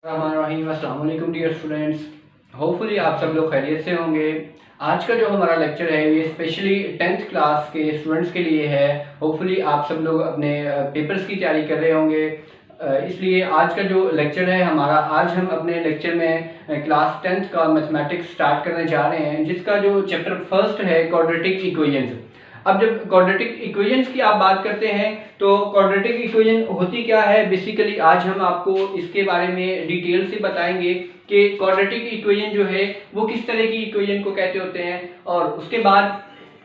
अस्सलाम वालेकुम dear students. Hopefully आप सब लोग खैरियत से होंगे। आज का जो हमारा लेक्चर है ये स्पेशली 10th क्लास के स्टूडेंट्स के लिए है। होपफुली आप सब लोग अपने पेपर्स की तैयारी कर रहे होंगे, इसलिए आज का जो लेक्चर है हमारा, आज हम अपने लेक्चर में क्लास 10th का मैथमेटिक्स स्टार्ट करने जा रहे हैं, जिसका जो चैप्टर फर्स्ट है क्वाड्रेटिक इक्वेशंस। अब जब क्वाड्रेटिक इक्वेशंस की आप बात करते हैं तो क्वाड्रेटिक इक्वेशन होती क्या है, बेसिकली आज हम आपको इसके बारे में डिटेल से बताएंगे कि क्वाड्रेटिक इक्वेशन जो है वो किस तरह की इक्वेशन को कहते होते हैं। और उसके बाद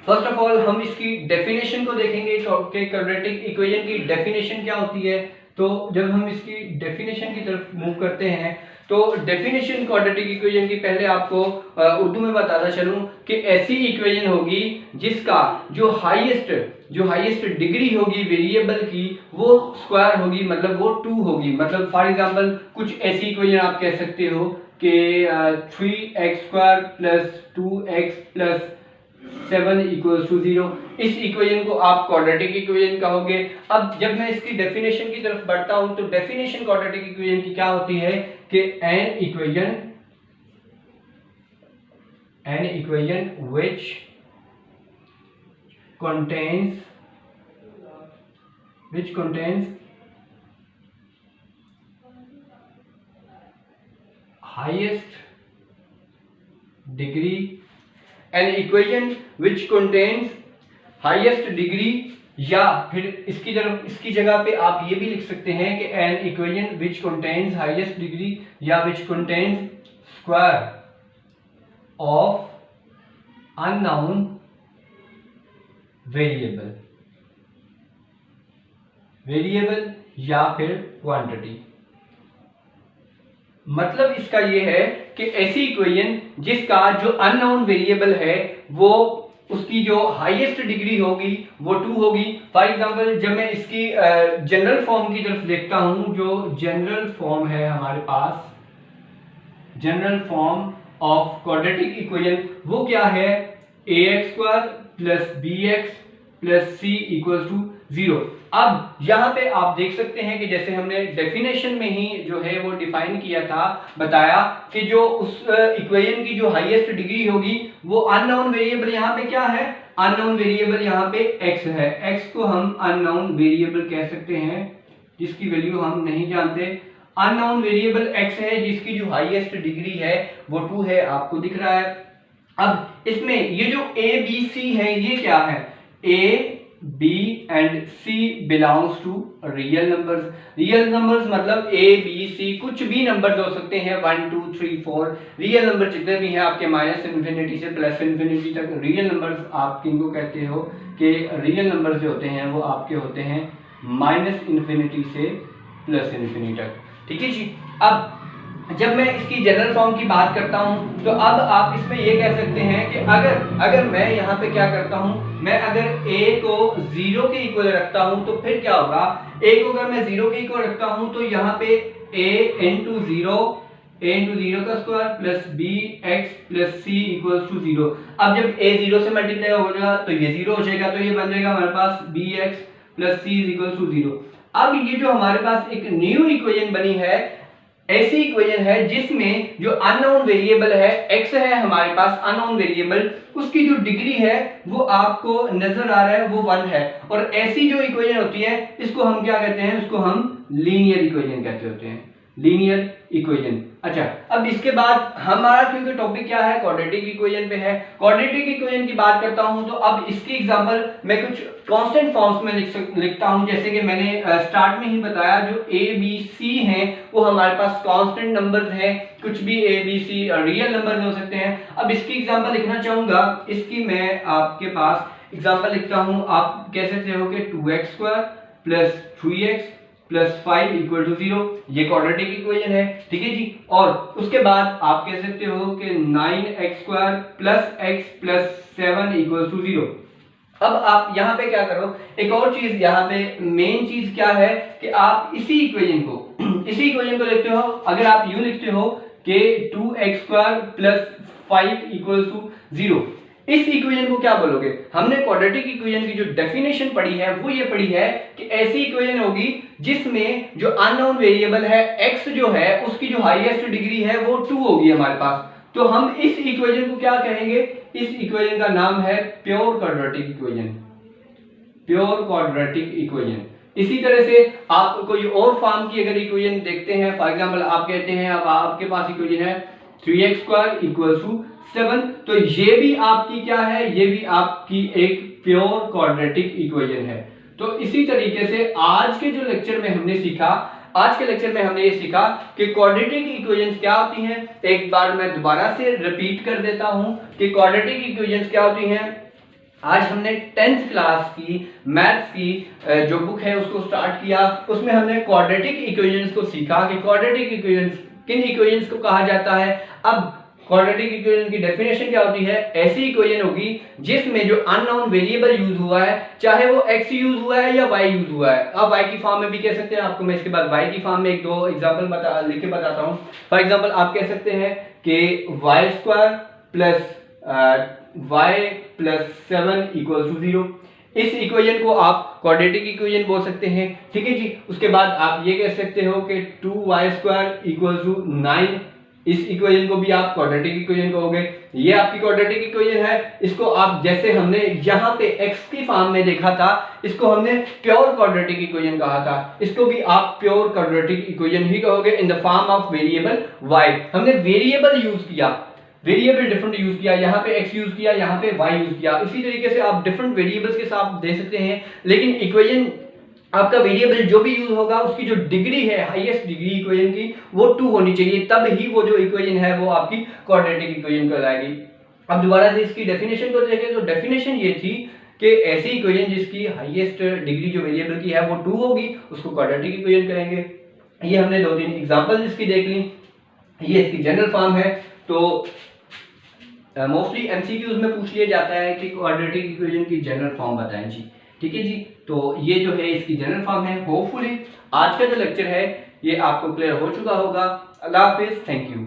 फर्स्ट ऑफ ऑल हम इसकी डेफिनेशन को देखेंगे कि क्वाड्रेटिक इक्वेशन की डेफिनेशन क्या होती है। तो जब हम इसकी डेफिनेशन की तरफ मूव करते हैं तो डेफिनेशन क्वाड्रेटिक इक्वेशन की पहले आपको उर्दू में बताता चलूं कि ऐसी इक्वेशन होगी जिसका जो हाईएस्ट डिग्री होगी वेरिएबल की वो स्क्वायर होगी, मतलब वो 2 होगी। मतलब फॉर एग्जांपल कुछ ऐसी इक्वेशन आप कह सकते हो कि 3x² plus 2x plus 7 equals to 0। इस इक्वेशन को आप क्वाड्रेटिक इक्वेशन कहोगे। अब जब मैं इसकी डेफिनेशन की तरफ बढ़ता हूं तो डेफिनेशन क्वाड्रेटिक इक्वेशन की क्या होती है कि an equation which contains highest degree, an equation which contains highest degree, या फिर इसकी जगह पे आप ये भी लिख सकते हैं कि an equation which contains highest degree या which contains square of unknown variable या फिर क्वांटिटी। मतलब इसका ये है कि ऐसी इक्वेशन जिसका जो अननोन वेरिएबल है वो उसकी जो हाईएस्ट डिग्री होगी वो 2 होगी। फॉर एग्जांपल जब मैं इसकी जनरल फॉर्म की तरफ देखता हूं, जो जनरल फॉर्म है हमारे पास, general form of quadratic equation वो क्या है, ax² plus bx plus c equals to 0। अब यहाँ पे आप देख सकते हैं कि जैसे हमने डेफिनेशन में ही जो है वो डिफाइन किया था, बताया कि जो उस इक्वेशन की जो हाईएस्ट डिग्री होगी वो अननोन वेरिएबल यहाँ पे क्या है, अननोन वेरिएबल यहाँ पे x है। x को हम अननोन वेरिएबल कह सकते हैं जिसकी वैल्यू हम नहीं जानते। अननोन वेरिएबल x है जिसकी जो हाईएस्ट डिग्री है वो 2 है, आपको दिख रहा है। अब इसमें ये जो a b c है ये क्या है, a b and c belongs to real numbers. Real numbers मतलब a b c कुछ भी नंबर हो सकते हैं, 1 2 3 4 रियल नंबर जितने भी हैं आपके माइनस इन्फिनिटी से प्लस इन्फिनिटी तक रियल नंबर्स आप किनको कहते हो कि रियल नंबर्स जो होते हैं वो आपके होते हैं माइनस इन्फिनिटी से प्लस इन्फिनिटी तक। ठीक है जी। अब जब मैं इसकी जनरल फॉर्म की बात करता हूं तो अब आप इसमें ये कह सकते हैं कि अगर मैं यहाँ पे क्या करता हूं, मैं अगर a को 0 के इक्वल रखता हूं तो फिर क्या होगा, a को अगर मैं 0 के इक्वल रखता हूं तो यहाँ पे a इंटू 0 का square plus bx plus c equals to 0। अब जब a 0 से मल्टीप्लाई होगा तो ये 0 हो जाएगा, तो ये बन जाएगा हमारे पास bx plus c equals to 0। अब ये जो हमारे पास एक न्यू इक्वेशन बनी है, ऐसी इक्वेशन है जिसमें जो अननोन वेरिएबल है x है हमारे पास अननोन वेरिएबल, उसकी जो डिग्री है वो आपको नजर आ रहा है वो 1 है। और ऐसी जो इक्वेशन होती है इसको हम क्या कहते हैं, उसको हम लीनियर इक्वेशन कहते होते हैं, लीनियर इक्वेशन। अच्छा, अब इसके बाद हमारा क्योंकि टॉपिक क्या है, क्वाड्रेटिक इक्वेशन पे है, क्वाड्रेटिक इक्वेशन की बात करता हूं तो अब इसकी एग्जांपल मैं कुछ कांस्टेंट फॉर्म्स में लिखता हूं। जैसे कि मैंने स्टार्ट में ही बताया जो a b c हैं वो हमारे पास कांस्टेंट नंबर्स हैं, कुछ भी a b c real number हो सकते हैं। अब इसकी एग्जांपल लिखना चाहूंगा, इसकी मैं आपके पास एग्जांपल लिखता हूं। आप कह सकते हो कि 2x² plus 3x plus 5 equal to 0, ये क्वाड्रेटिक इक्वेशन है। ठीक है जी। और उसके बाद आप कह सकते हो कि 9x² plus x plus 7 equal to 0। अब आप यहाँ पे क्या करो, एक और चीज यहाँ पे मेन चीज क्या है कि आप इसी इक्वेशन को लिखते हो। अगर आप यूं लिखते हो कि 2x² प्लस 5 इक्वल टू 0, इस इक्वेशन को क्या बोलोगे? हमने क्वाड्रेटिक इक्वेशन की जो डेफिनेशन पढ़ी है वो ये पढ़ी है कि ऐसी इक्वेशन होगी जिसमें जो अननोन वेरिएबल है x जो है उसकी जो हाईएस्ट डिग्री है वो 2 होगी हमारे पास। तो हम इस इक्वेशन को क्या कहेंगे? इस इक्वेशन का नाम है pure quadratic equation, pure quadratic equation. इसी तरह से आप कोई और फॉर्म की अगर इक्वेशन देखते हैं, फॉर एग्जांपल आप कहते हैं अब आपके पास इक्वेशन है 3x² = 7, तो ये भी आपकी क्या है? ये भी आपकी एक प्योर क्वाड्रेटिक इक्वेशन है। तो इसी तरीके से आज के जो लेक्चर में हमने सीखा, आज के लेक्चर में हमने ये सीखा कि क्वाड्रेटिक इक्वेशंस क्या होती हैं। एक बार मैं दोबारा से रिपीट कर देता हूं कि क्वाड्रेटिक इक्वेशंस क्या होती हैं। आज हमने 10th क्लास की मैथ्स की जो बुक है उसको स्टार्ट किया, उसमें हमने क्वाड्रेटिक इक्वेशंस को सीखा कि क्वाड्रेटिक इक्वेशंस किन इक्वेशंस को कहा जाता है। अब क्वाड्रेटिक इक्वेशन की डेफिनेशन क्या होती है? ऐसी इक्वेशन होगी जिसमें जो अननोन वेरिएबल यूज हुआ है, चाहे वो x यूज हुआ है या y यूज हुआ है। आप y की फॉर्म में भी कह सकते हैं, आपको मैं इसके बाद y की फॉर्म में एक दो एग्जांपल लिख के बताता हूं। फॉर एग्जांपल आप कह सकते हैं कि y² + y + 7 = 0। इस इक्वेशन को आप क्वाड्रेटिक इक्वेशन बोल सकते हैं, ठीक है जी। उसके बाद आप ये कह सकते हो कि 2y² = 9, इस इक्वेशन को भी आप क्वाड्रेटिक इक्वेशन कहोगे। ये आपकी क्वाड्रेटिक इक्वेशन है। इसको आप जैसे हमने यहाँ पे x की फॉर्म में देखा था, इसको हमने प्योर क्वाड्रेटिक इक्वेशन कहा था, इसको भी आप प्योर क्वाड्रेटिक इक्वेशन ही कहोगे in the form of variable y। हमने वेरिएबल यूज किया, वेरिएबल डिफरेंट यूज किया, यहाँ पे x यूज किया, यहाँ पे y यूज किया। इसी तरीके से आप डिफरेंट वेरिएबल्स के साथ दे सकते हैं, लेकिन इक्वेशन आपका वेरिएबल जो भी यूज होगा उसकी जो डिग्री है, हाईएस्ट डिग्री इक्वेशन की, वो 2 होनी चाहिए, तब ही वो जो इक्वेशन है वो आपकी क्वाड्रेटिक इक्वेशन कहलाएगी। अब दोबारा से इसकी डेफिनेशन को देखें तो डेफिनेशन ये थी कि ऐसी इक्वेशन जिसकी हाईएस्ट डिग्री जो वेरिएबल की है वो 2 होगी, उसको क्वाड्रेटिक इक्वेशन कहेंगे। ये हमने 2-3 एग्जांपल इसकी देख ली। ये इसकी जनरल फॉर्म है। तो मोस्टली एमसीक्यूज में पूछ लिया जाता है कि क्वाड्रेटिक इक्वेशन की जनरल फॉर्म बताएं जी, ठीक है जी। तो ये जो है इसकी जनरल फॉर्म है। होपफुली आज का जो लेक्चर है ये आपको क्लियर हो चुका होगा। अल्लाह हाफिज, थैंक यू।